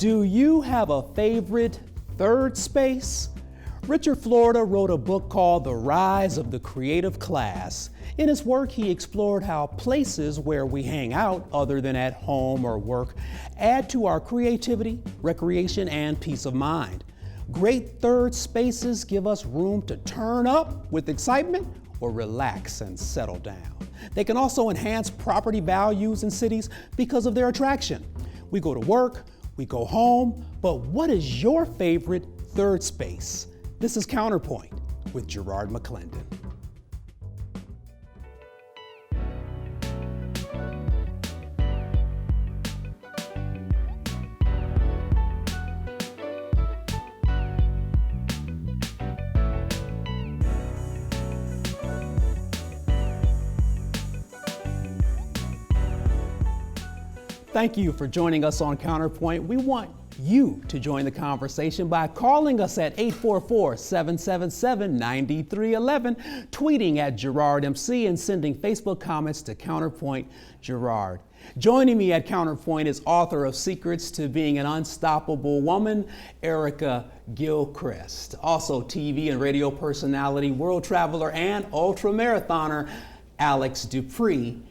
Do you have a favorite third space? Richard Florida wrote a book called The Rise of the Creative Class. In his work, he explored how places where we hang out, other than at home or work, add to our creativity, recreation, and peace of mind. Great third spaces give us room to turn up with excitement or relax and settle down. They can also enhance property values in cities because of their attraction. We go to work, we go home, but what is your favorite third space? This is CounterPoint with Gerard McClendon. Thank you for joining us on CounterPoint. We want you to join the conversation by calling us at 844-777-9311, tweeting at GerardMC, and sending Facebook comments to CounterPoint Gerard. Joining me at CounterPoint is author of Secrets to Being an Unstoppable Woman, Erica Gilchrist. Also TV and radio personality, world traveler, and ultra-marathoner, Alex Dupree.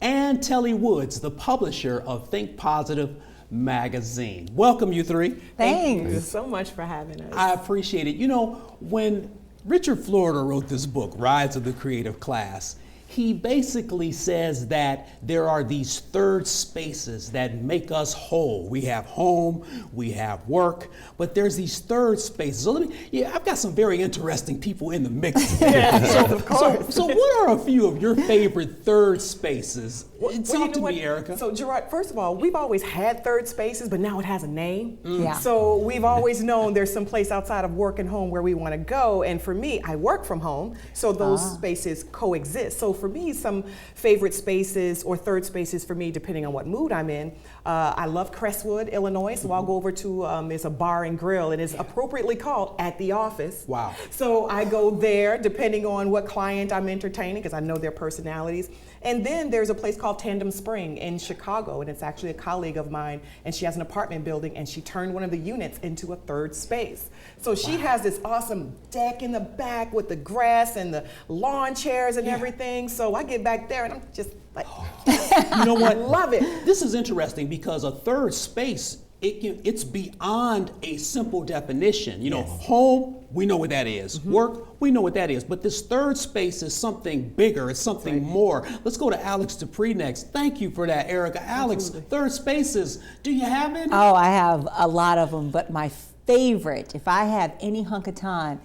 And Telly Woods, the publisher of Think Positive magazine. Welcome, you three. Thank you so much for having us. I appreciate it. You know, when Richard Florida wrote this book, Rise of the Creative Class, he basically says that there are these third spaces that make us whole. We have home, we have work, but there's these third spaces. So I've got some very interesting people in the mix. Of course. So what are a few of your favorite third spaces? Talk to me, Erica. So Gerard, first of all, we've always had third spaces, but now it has a name. Yeah. So we've always known there's some place outside of work and home where we want to go. And for me, I work from home, so those spaces coexist. So for me, some favorite spaces or third spaces for me, depending on what mood I'm in. I love Crestwood, Illinois, so I'll go over to, it's a bar and grill, and it's appropriately called At the Office. Wow. So I go there depending on what client I'm entertaining, because I know their personalities. And then there's a place called Tandem Spring in Chicago, and it's actually a colleague of mine, and she has an apartment building, and she turned one of the units into a third space. So she has this awesome deck in the back with the grass and the lawn chairs and everything. So I get back there and I'm just like, you know what? Love it. This is interesting because a third space, it's beyond a simple definition. You know, home, we know what that is. Work, we know what that is. But this third space is something bigger. It's something more. Let's go to Alex Dupree next. Thank you for that, Erica. Alex, third spaces, do you have any? Oh, I have a lot of them, but my favorite, if I have any hunk of time,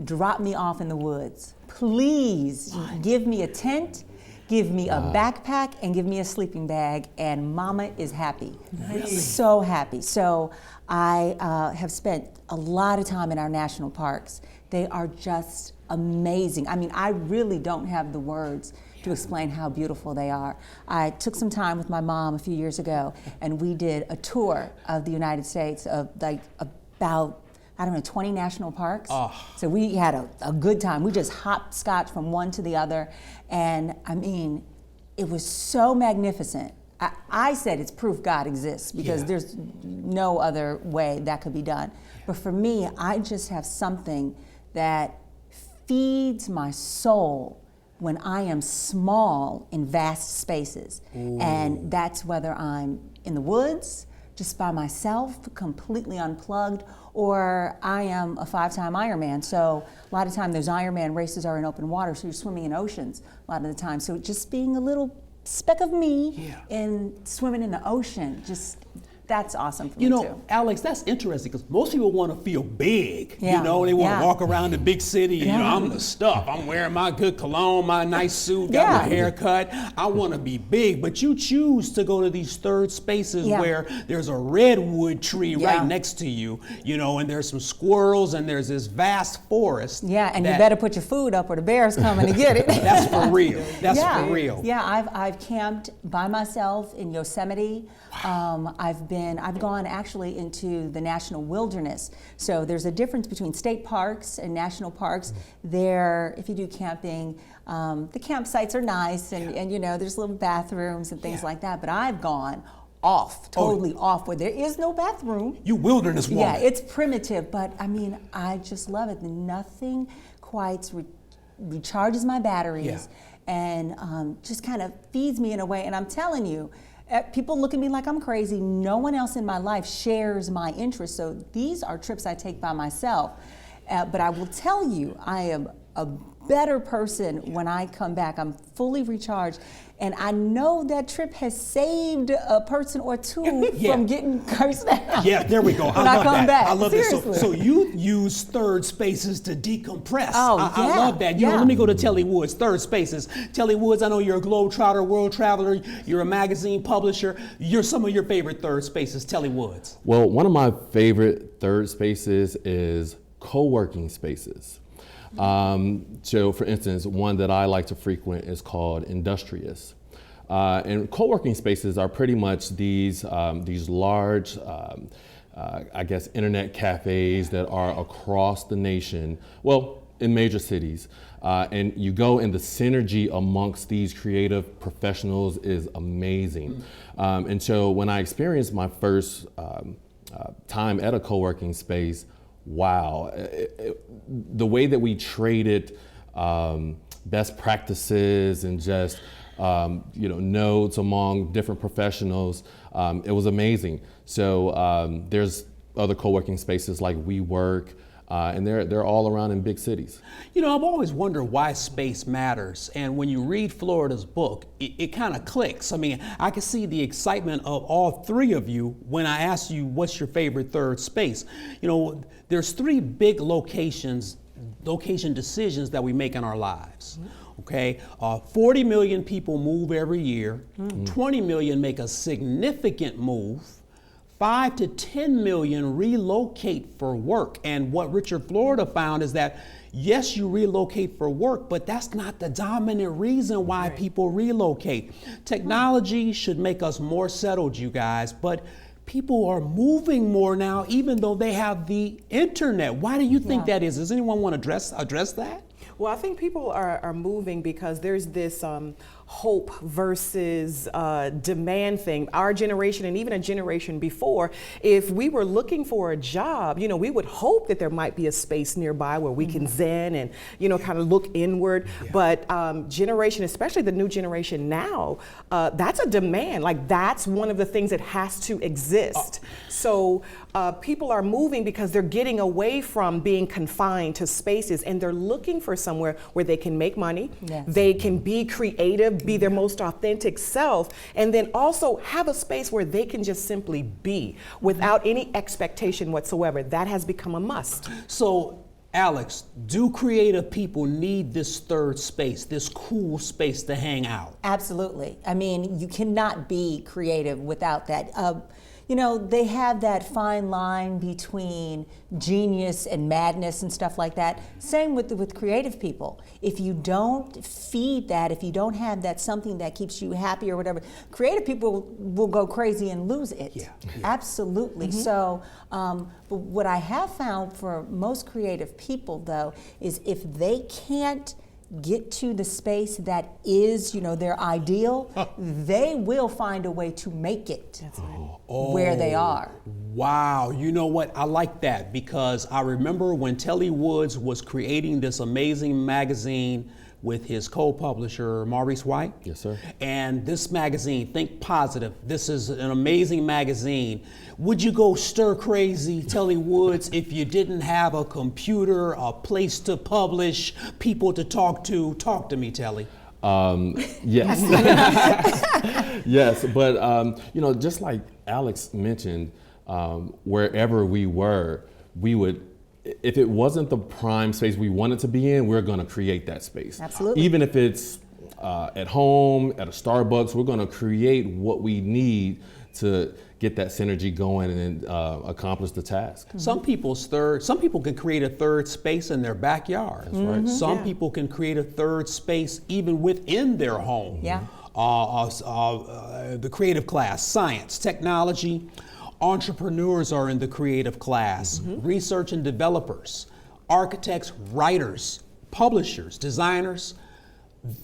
drop me off in the woods. Please give me a tent, give me a backpack, and give me a sleeping bag, and mama is happy. Really? So happy. So I have spent a lot of time in our national parks. They are just amazing. I mean, I really don't have the words to explain how beautiful they are. I took some time with my mom a few years ago, and we did a tour of the United States of like about, I don't know, 20 national parks. So we had a good time. We just hopscotched from one to the other. And I mean, it was so magnificent. I said it's proof God exists because there's no other way that could be done. But for me, I just have something that feeds my soul when I am small in vast spaces. Ooh. And that's whether I'm in the woods, just by myself, completely unplugged, or I am a 5-time Ironman. So a lot of time those Ironman races are in open water, so you're swimming in oceans a lot of the time. So just being a little speck of me in swimming in the ocean, just that's awesome for me too. Alex, that's interesting because most people want to feel big. You know, they want to walk around the big city and, you know, I'm the stuff. I'm wearing my good cologne, my nice suit, got my hair cut. I want to be big, but you choose to go to these third spaces where there's a redwood tree right next to you, you know, and there's some squirrels and there's this vast forest. Yeah, and you better put your food up or the bear's coming to get it. That's for real. That's for real. Yeah, I've camped by myself in Yosemite. I've gone actually into the national wilderness. So there's a difference between state parks and national parks. There, if you do camping, the campsites are nice and you know, there's little bathrooms and things like that. But I've gone totally off, where there is no bathroom. You wilderness woman. Yeah, it's primitive, but I mean, I just love it. Nothing quite recharges my batteries and just kind of feeds me in a way. And I'm telling you, people look at me like I'm crazy. No one else in my life shares my interests. So these are trips I take by myself. But I will tell you, I am a better person when I come back. I'm fully recharged. And I know that trip has saved a person or two from getting cursed out. Yeah, there we go. When I come back. I love Seriously. that. So you use third spaces to decompress. Oh, I love that. You know, let me go to Telly Woods, third spaces. Telly Woods, I know you're a globetrotter, world traveler, you're a magazine publisher. You're some of your favorite third spaces. Telly Woods. Well, one of my favorite third spaces is co-working spaces. So for instance, one that I like to frequent is called Industrious. And co-working spaces are pretty much these large, I guess, internet cafes that are across the nation, well, in major cities. And you go, and the synergy amongst these creative professionals is amazing. And so when I experienced my first time at a co-working space, wow, the way that we traded best practices and just notes among different professionals, it was amazing. So there's other co-working spaces like WeWork, and they're all around in big cities. You know, I've always wondered why space matters. And when you read Florida's book, it kind of clicks. I mean, I can see the excitement of all three of you when I asked you what's your favorite third space. You know, there's three big location decisions that we make in our lives. Okay, 40 million people move every year. 20 million make a significant move. 5 to 10 million relocate for work. And what Richard Florida found is that, yes, you relocate for work, but that's not the dominant reason why people relocate. Technology should make us more settled, you guys, but people are moving more now, even though they have the internet. Why do you think that is? Does anyone want to address that? Well, I think people are moving because there's this hope versus demand thing. Our generation, and even a generation before, if we were looking for a job, you know, we would hope that there might be a space nearby where we can zen and, you know, kind of look inward. But generation, especially the new generation now, that's a demand. Like, that's one of the things that has to exist. So people are moving because they're getting away from being confined to spaces, and they're looking for somewhere where they can make money, they can be creative, be their most authentic self, and then also have a space where they can just simply be without any expectation whatsoever. That has become a must. So, Alex, do creative people need this third space, this cool space to hang out? Absolutely. I mean, you cannot be creative without that. You know, they have that fine line between genius and madness and stuff like that. Same with creative people. If you don't feed that, if you don't have that something that keeps you happy or whatever, creative people will go crazy and lose it. Absolutely. So, but what I have found for most creative people, though, is if they can't get to the space that is, you know, their ideal, they will find a way to make it where they are. Wow, you know what? I like that, because I remember when Telly Woods was creating this amazing magazine with his co-publisher, Maurice White. Yes, sir. And this magazine, Think Positive, this is an amazing magazine. Would you go stir crazy, Telly Woods, if you didn't have a computer, a place to publish, people to talk to? Talk to me, Telly. Yes. Yes, but you know, just like Alex mentioned, wherever we were, we would, if it wasn't the prime space we wanted to be in, we're going to create that space. Absolutely. Even if it's at home, at a Starbucks, we're going to create what we need to get that synergy going and accomplish the task. Some people can create a third space in their backyard. That's right. Some people can create a third space even within their home. The creative class, science, technology. Entrepreneurs are in the creative class, research and developers, architects, writers, publishers, designers.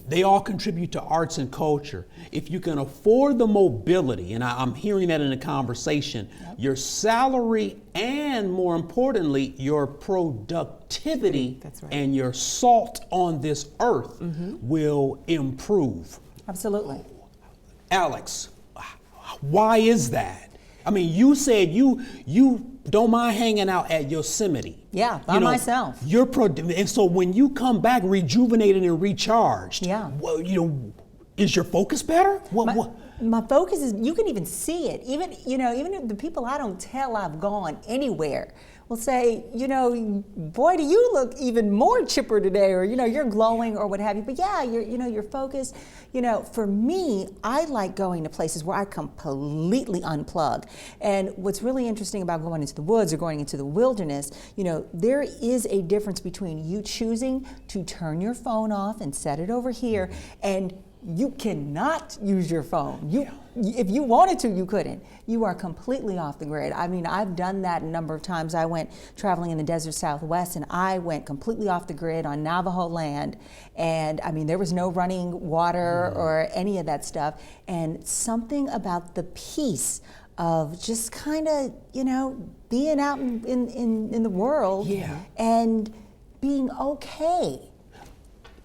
they all contribute to arts and culture. If you can afford the mobility, and I'm hearing that in the conversation, your salary and more importantly, your productivity That's right. and your salt on this earth will improve. Absolutely. Alex, why is that? I mean, you said you don't mind hanging out at Yosemite. Yeah, by myself. And so when you come back rejuvenated and recharged, Yeah. well, is your focus better? My focus is, you can even see it. Even the people I don't tell I've gone anywhere will say, boy, do you look even more chipper today, or you're glowing or what have you. But yeah, you're focused. For me, I like going to places where I completely unplug. And what's really interesting about going into the woods or going into the wilderness, there is a difference between you choosing to turn your phone off and set it over here, and you cannot use your phone. If you wanted to, you couldn't. You are completely off the grid. I mean, I've done that a number of times. I went traveling in the desert Southwest, and I went completely off the grid on Navajo land. And I mean, there was no running water or any of that stuff. And something about the peace of just kind of, being out in the world and being okay.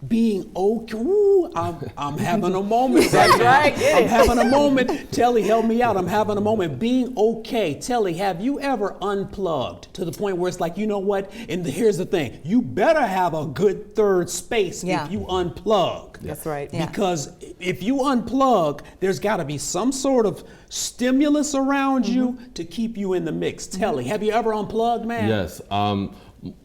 Being okay. Ooh, I'm having a moment right now. I'm having a moment. Telly, help me out. I'm having a moment. Being okay. Telly, have you ever unplugged to the point where it's like, you know what? And here's the thing. You better have a good third space if you unplug. That's right. Because if you unplug, there's got to be some sort of stimulus around you to keep you in the mix. Telly, have you ever unplugged, man? Yes.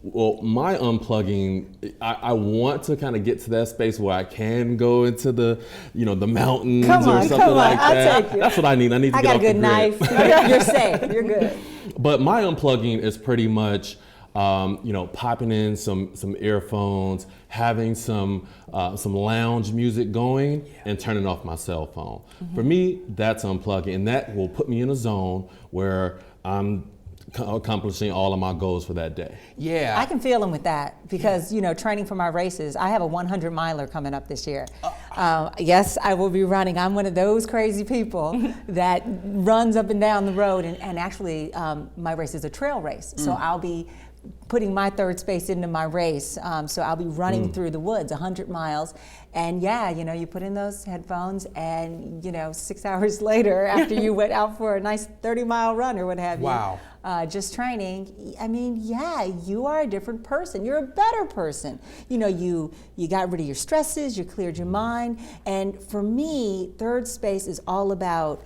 Well, my unplugging, I want to kind of get to that space where I can go into the, the mountains or something like that. Take you. That's what I need. I need to get got off a good the knife. grid. You're safe. You're good. But my unplugging is pretty much, popping in some earphones, having some lounge music going, and turning off my cell phone. For me, that's unplugging, and that will put me in a zone where I'm accomplishing all of my goals for that day. Yeah. I can feel them with that because, training for my races, I have a 100 miler coming up this year. Yes, I will be running. I'm one of those crazy people that runs up and down the road, and actually my race is a trail race. So I'll be putting my third space into my race. So I'll be running through the woods, 100 miles. And you put in those headphones and, 6 hours later, after you went out for a nice 30-mile run or what have you, just training, I mean, you are a different person. You're a better person. You got rid of your stresses, you cleared your mind. And for me, third space is all about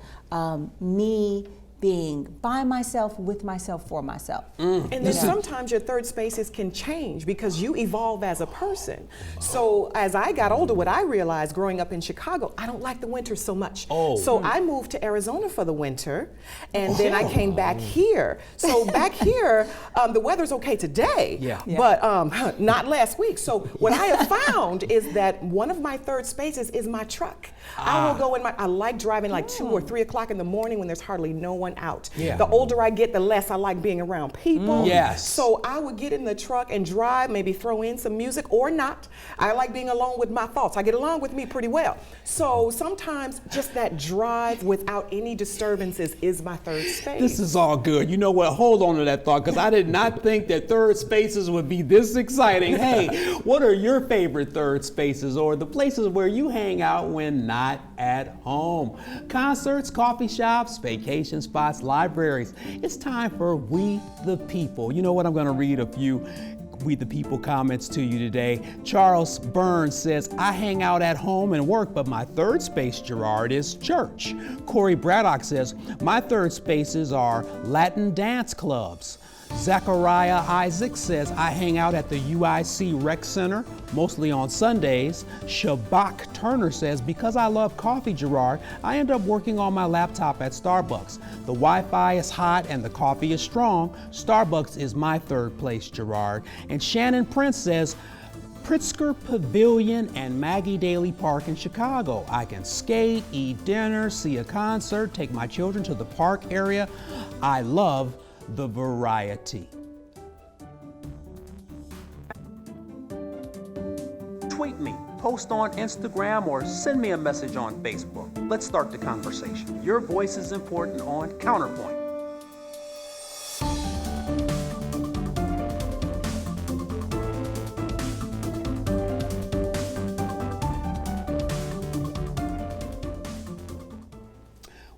me being by myself, with myself, for myself. And then sometimes your third spaces can change because you evolve as a person. So as I got older, what I realized growing up in Chicago, I don't like the winter so much. So I moved to Arizona for the winter, and then I came back here. So back here, the weather's okay today, but not last week. So what I have found is that one of my third spaces is my truck. I will go I like driving like 2 or 3 o'clock in the morning when there's hardly no one out. The older I get, the less I like being around people. So I would get in the truck and drive, maybe throw in some music or not. I like being alone with my thoughts. I get along with me pretty well. So sometimes just that drive without any disturbances is my third space. This is all good. You know what? Hold on to that thought, because I did not think that third spaces would be this exciting. Hey, what are your favorite third spaces, or the places where you hang out when not at home? Concerts, coffee shops, vacation spots, libraries. It's time for We the People. You know what? I'm going to read a few We the People comments to you today. Charles Burns says, I hang out at home and work, but my third space, Gerard, is church. Corey Braddock says, my third spaces are Latin dance clubs. Zachariah Isaac says, I hang out at the UIC Rec Center, mostly on Sundays. Shabak Turner says, because I love coffee, Gerard, I end up working on my laptop at Starbucks. The Wi-Fi is hot and the coffee is strong. Starbucks is my third place, Gerard. And Shannon Prince says, Pritzker Pavilion and Maggie Daley Park in Chicago. I can skate, eat dinner, see a concert, take my children to the park area. I love the variety. Tweet me, post on Instagram or send me a message on Facebook. Let's start the conversation. Your voice is important on CounterPoint.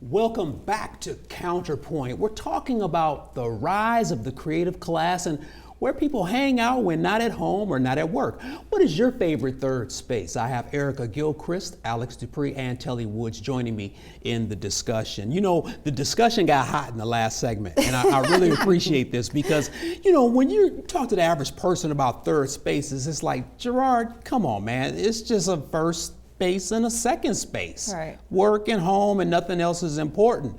Welcome back to CounterPoint. We're talking about the rise of the creative class and where people hang out when not at home or not at work. What is your favorite third space? I have Erica Gilchrist, Alex Dupree, and Telly Woods joining me in the discussion. You know, the discussion got hot in the last segment, and I really appreciate this because, you know, when you talk to the average person about third spaces, it's like, Gerard, come on, man, it's just a first space and a second space. Right. Work and home and nothing else is important.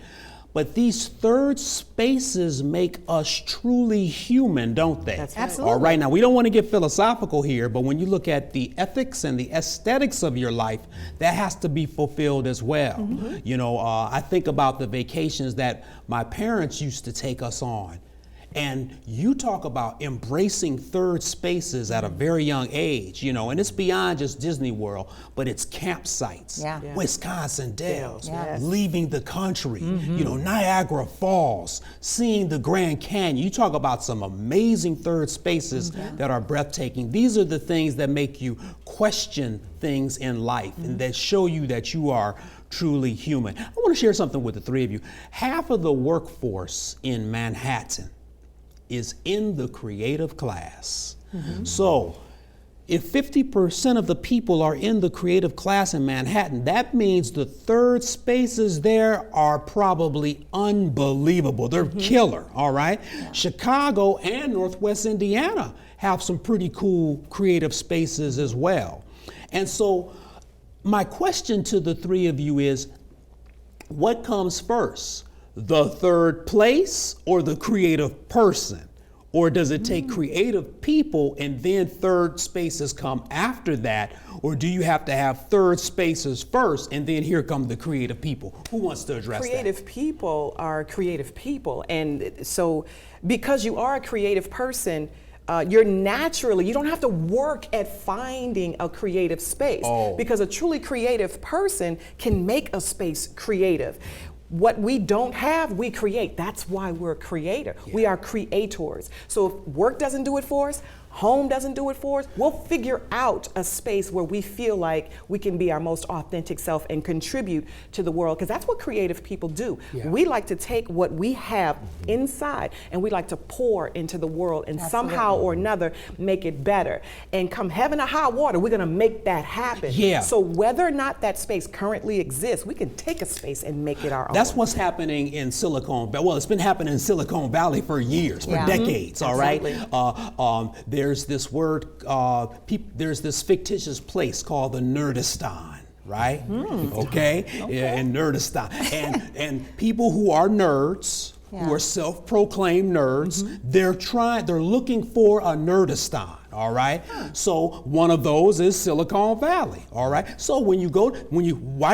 But these third spaces make us truly human, don't they? That's right. Absolutely. All right, now we don't want to get philosophical here, but when you look at the ethics and the aesthetics of your life, that has to be fulfilled as well. Mm-hmm. You know, I think about the vacations that my parents used to take us on. And you talk about embracing third spaces at a very young age, you know, and it's beyond just Disney World, but it's campsites, Yeah. Yeah. Wisconsin Dells, Yeah. leaving the country, you know, Niagara Falls, seeing the Grand Canyon. You talk about some amazing third spaces that are breathtaking. These are the things that make you question things in life and that show you that you are truly human. I want to share something with the three of you. Half of the workforce in Manhattan is in the creative class. So if 50% of the people are in the creative class in Manhattan, that means the third spaces there are probably unbelievable. They're killer, all right? Yeah. Chicago and Northwest Indiana have some pretty cool creative spaces as well. And so my question to the three of you is, what comes first? The third place or the creative person? Or does it take creative people and then third spaces come after that? Or do you have to have third spaces first and then here come the creative people? Who wants to address that? Creative people are creative people. And so because you are a creative person, you don't have to work at finding a creative space because a truly creative person can make a space creative. What we don't have, we create. That's why we're a creator. Yeah. We are creators. So if work doesn't do it for us, home doesn't do it for us, we'll figure out a space where we feel like we can be our most authentic self and contribute to the world, because that's what creative people do. Yeah. We like to take what we have inside and we like to pour into the world and somehow or another make it better. And come heaven or high water, we're gonna make that happen. Yeah. So whether or not that space currently exists, we can take a space and make it our own. That's what's happening in Silicon Valley. Well, it's been happening in Silicon Valley for years, for decades, all right? There's this word, there's this fictitious place called the Nerdistan, right? Okay? Yeah, in Nerdistan. And people who are nerds, who are self-proclaimed nerds, they're looking for a Nerdistan, all right? So one of those is Silicon Valley, all right? So why do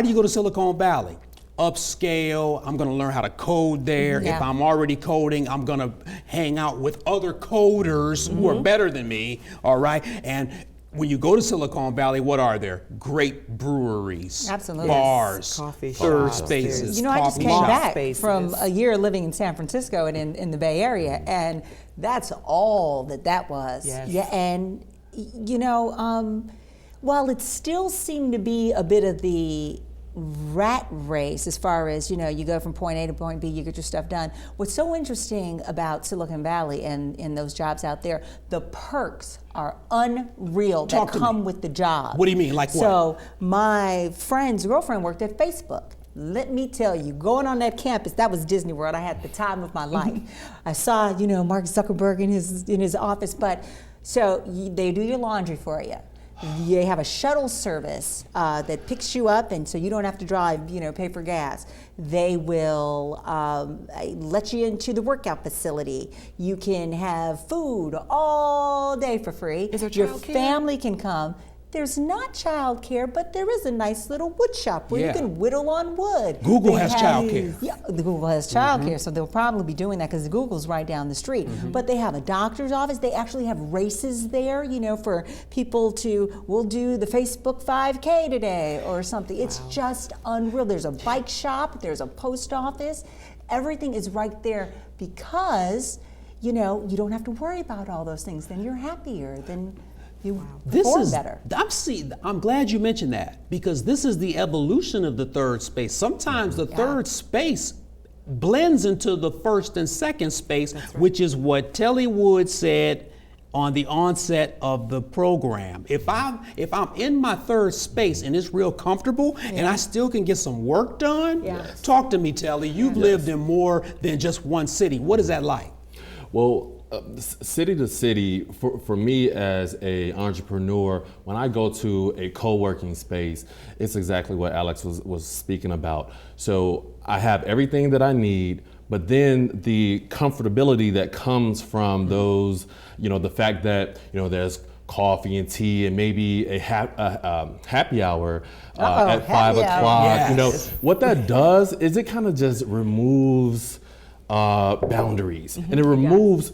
you go to Silicon Valley? Upscale, I'm gonna learn how to code there. If I'm already coding, I'm gonna hang out with other coders who are better than me, all right? And when you go to Silicon Valley, what are there? Great breweries, bars, coffee third shops, spaces. You know, I just came back spaces. from a year living in San Francisco and in the Bay Area, and that's all that was. Yes. Yeah, and you know, while it still seemed to be a bit of the rat race as far as, you know, you go from point A to point B, you get your stuff done. What's so interesting about Silicon Valley and in those jobs out there, the perks are unreal that come with the job. What do you mean, like what? So my friend's girlfriend worked at Facebook. Let me tell you, going on that campus, that was Disney World. I had the time of my life. I saw, you know, Mark Zuckerberg in his office, but so they do your laundry for you. They have a shuttle service that picks you up, and so you don't have to drive, you know, pay for gas. They will let you into the workout facility. You can have food all day for free. Is there Your childcare? family can come. there's not childcare, but there is a nice little wood shop where Yeah. you can whittle on wood. Google They has have- childcare. Yeah, the Google has childcare, so they'll probably be doing that because Google's right down the street. But they have a doctor's office. They actually have races there, you know, for people to, we'll do the Facebook 5K today or something. It's just unreal. There's a bike shop, there's a post office. Everything is right there because, you know, you don't have to worry about all those things. Then you're happier. Then you perform better. I'm glad you mentioned that, because this is the evolution of the third space. Sometimes the third space blends into the first and second space, which is what Telly Wood said on the onset of the program. If I'm in my third space and it's real comfortable and I still can get some work done, talk to me, Telly. You've lived in more than just one city. What is that like? Well, city to city, for me as a entrepreneur, when I go to a co-working space, it's exactly what Alex was speaking about. So I have everything that I need, but then the comfortability that comes from those, you know, the fact that, you know, there's coffee and tea and maybe a happy hour at 5 o'clock. Yes. You know, what that does is it kind of just removes boundaries, and it removes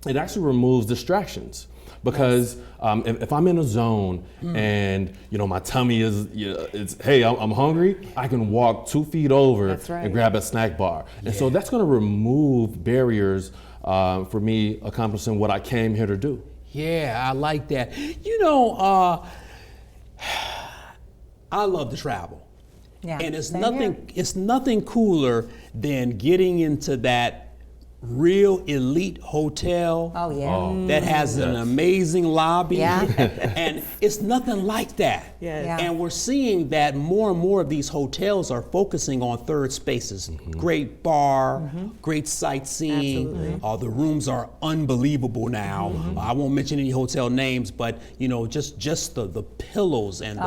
it actually removes distractions, because if I'm in a zone and, you know, my tummy is, it's, hey, I'm hungry, I can walk 2 feet over and grab a snack bar, and so that's going to remove barriers for me accomplishing what I came here to do. Yeah, I like that. You know, I love to travel. Yeah, And it's same nothing here. it's nothing cooler than getting into that real elite hotel. Oh, yeah. That has an amazing lobby. Yeah. And it's nothing like that. Yes. Yeah. And we're seeing that more and more of these hotels are focusing on third spaces. Great bar, great sightseeing. The rooms are unbelievable now. I won't mention any hotel names, but, you know, just the pillows and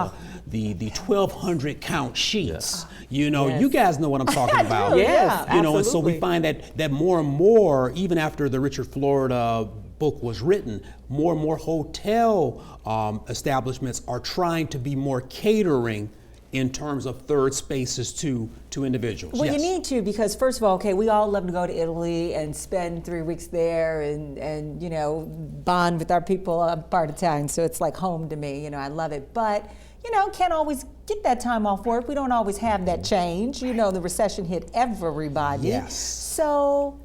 the 1,200 count sheets. You know, you guys know what I'm talking about. Yes, You know, and so we absolutely. find that more and more, even after the Richard Florida book was written, more and more hotel establishments are trying to be more catering in terms of third spaces to individuals. Well, Yes. you need to, because first of all, okay, we all love to go to Italy and spend 3 weeks there and you know, bond with our people. I'm part Italian, so it's like home to me. You know, I love it. But, you know, can't always get that time off work. We don't always have that change. You know, the recession hit everybody. Yes. So,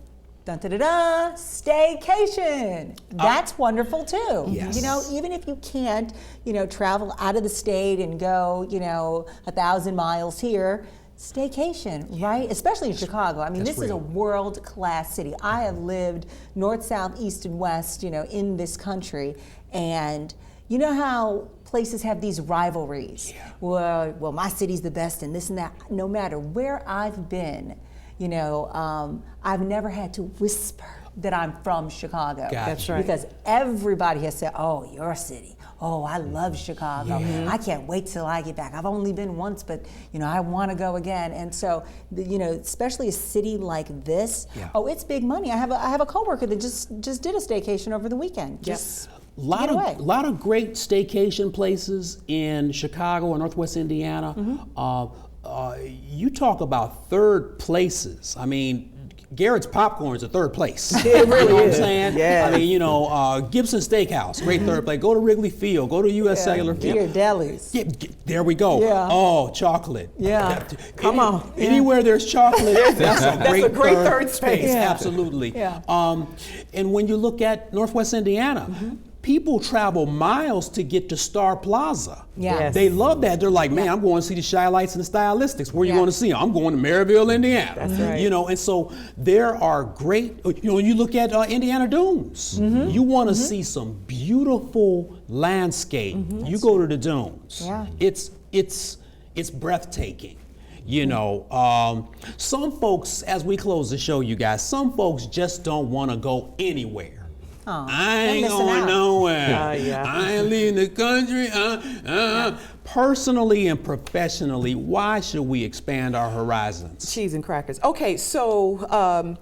dun-da-da-da, staycation. That's wonderful too. Yes. You know, even if you can't, you know, travel out of the state and go, you know, 1,000 miles here, staycation, right? Especially in Chicago. I mean, That's this is a real. world-class city. I have lived north, south, east, and west, you know, in this country, and you know how places have these rivalries. Yeah. Well, my city's the best and this and that. No matter where I've been, you know, I've never had to whisper that I'm from Chicago. Gotcha. That's right. Because everybody has said, oh, your city. Oh, I love Chicago. I can't wait till I get back. I've only been once, but you know, I want to go again. And so, you know, especially a city like this, it's big money. I have a coworker that just did a staycation over the weekend. Just lot get away. lot of great staycation places in Chicago and Northwest Indiana. You talk about third places. I mean, Garrett's Popcorn is a third place. It really You know what I'm is. saying? Yes. I mean, you know, Gibson Steakhouse, great third place. Go to Wrigley Field. Go to U.S. Cellular Field. Your delis. There we go. Yeah. Oh, chocolate. Yeah. Come on. Anywhere there's chocolate, that's a great third space. Yeah. Absolutely. Yeah. And when you look at Northwest Indiana, people travel miles to get to Star Plaza. Yeah. Yes. They love that. They're like, man, I'm going to see the Shy Lights and the Stylistics. Where are you Yeah. going to see them? I'm going to Maryville, Indiana. That's right. You know, and so there are great, you know, when you look at Indiana Dunes, you want to see some beautiful landscape. You go to the dunes. Yeah. It's breathtaking. You know, some folks, as we close the show, you guys, some folks just don't want to go anywhere. Aw, I they're ain't missing going out. nowhere. Yeah. I ain't leaving the country. Personally and professionally, why should we expand our horizons? Cheese and crackers. Okay, so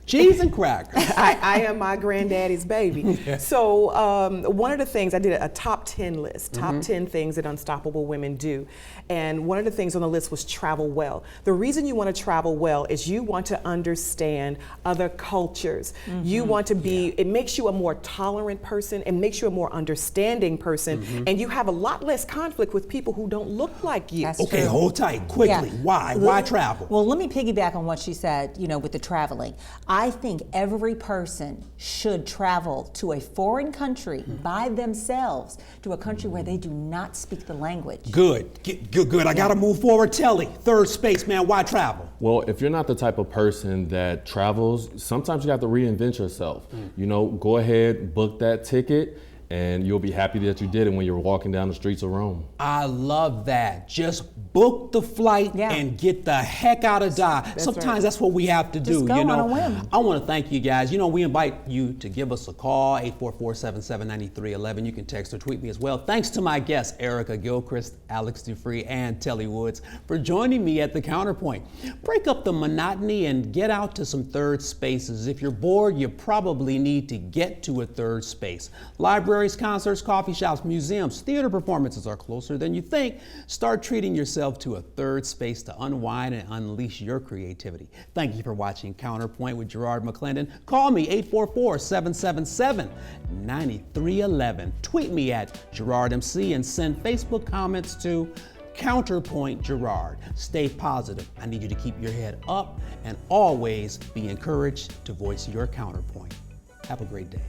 Cheese and crackers. I am my granddaddy's baby. So one of the things, I did a top 10 list, top 10 things that unstoppable women do. And one of the things on the list was travel well. The reason you want to travel well is you want to understand other cultures. You want to be, it makes you a more tolerant person, it makes you a more understanding person, and you have a lot less conflict with people who don't look like you. That's Okay, true. hold tight, quickly. Yeah. Why? Why travel? Well, let me piggyback on what she said, with the traveling. I think every person should travel to a foreign country by themselves, to a country where they do not speak the language. Good. Good. I got to move forward. Telly, third space, man. Why travel? Well, if you're not the type of person that travels, sometimes you have to reinvent yourself. Go ahead, book that ticket, and you'll be happy that you did it when you're walking down the streets of Rome. I love that. Just book the flight and get the heck out of Dodge. Sometimes that's what we have to do. Just go on a whim. I want to thank you guys. We invite you to give us a call, 844-779311. You can text or tweet me as well. Thanks to my guests, Erica Gilchrist, Alex Dufree, and Telly Woods, for joining me at the Counterpoint. Break up the monotony and get out to some third spaces. If you're bored, you probably need to get to a third space. Libraries, concerts, coffee shops, museums, theater performances are closer than you think. Start treating yourself to a third space to unwind and unleash your creativity. Thank you for watching Counterpoint with Gerard McClendon. Call me 844-777-9311. Tweet me at GerardMC and send Facebook comments to Counterpoint Gerard. Stay positive. I need you to keep your head up and always be encouraged to voice your counterpoint. Have a great day.